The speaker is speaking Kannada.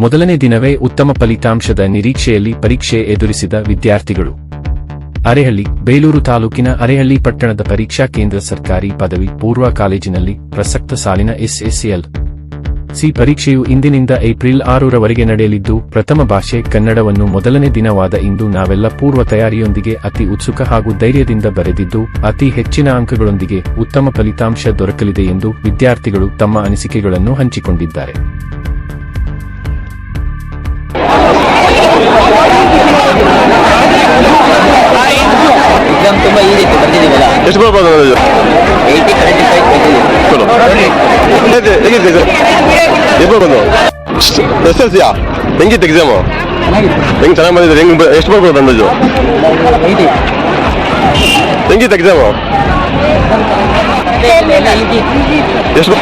ಮೊದಲನೇ ದಿನವೇ ಉತ್ತಮ ಫಲಿತಾಂಶದ ನಿರೀಕ್ಷೆಯಲ್ಲಿ ಪರೀಕ್ಷೆ ಎದುರಿಸಿದ ವಿದ್ಯಾರ್ಥಿಗಳು. ಅರೇಹಳ್ಳಿ, ಬೇಲೂರು ತಾಲೂಕಿನ ಅರೇಹಳ್ಳಿ ಪಟ್ಟಣದ ಪರೀಕ್ಷಾ ಕೇಂದ್ರ ಸರ್ಕಾರಿ ಪದವಿ ಪೂರ್ವ ಕಾಲೇಜಿನಲ್ಲಿ ಪ್ರಸಕ್ತ ಸಾಲಿನ SSLC ಪರೀಕ್ಷೆಯು ಇಂದಿನಿಂದ ಏಪ್ರಿಲ್ 6ರವರೆಗೆ ನಡೆಯಲಿದ್ದು, ಪ್ರಥಮ ಭಾಷೆ ಕನ್ನಡವನ್ನು ಮೊದಲನೇ ದಿನವಾದ ಇಂದು ನಾವೆಲ್ಲ ಪೂರ್ವ ತಯಾರಿಯೊಂದಿಗೆ ಅತಿ ಉತ್ಸುಕ ಹಾಗೂ ಧೈರ್ಯದಿಂದ ಬರೆದಿದ್ದು, ಅತಿ ಹೆಚ್ಚಿನ ಅಂಕಗಳೊಂದಿಗೆ ಉತ್ತಮ ಫಲಿತಾಂಶ ದೊರಕಲಿದೆ ಎಂದು ವಿದ್ಯಾರ್ಥಿಗಳು ತಮ್ಮ ಅನಿಸಿಕೆಗಳನ್ನು ಹಂಚಿಕೊಂಡಿದ್ದಾರೆ. ಎಕ್ಸಾಮ್ ತುಂಬಾ ಈಸಿ ಇತ್ತು, ಬರ್ತಿದ್ದೀವಲ್ಲ. ಎಷ್ಟು ಬರ್ಬೋದು? 80 75 ಹೇಗಿತ್ತು ಎಷ್ಟು ಬರ್ಬೋದು? SSLC ಹೆಂಗಿತ್ತು ಎಕ್ಸಾಮು? ಹೆಂಗ್ ಚೆನ್ನಾಗಿ ಬಂದಿದ್ರೆ ಎಷ್ಟು ಬರ್ಬೋದು ಅಂದಾಜು? ಹೆಂಗಿತ್ತು ಎಕ್ಸಾಮು? ಎಷ್ಟು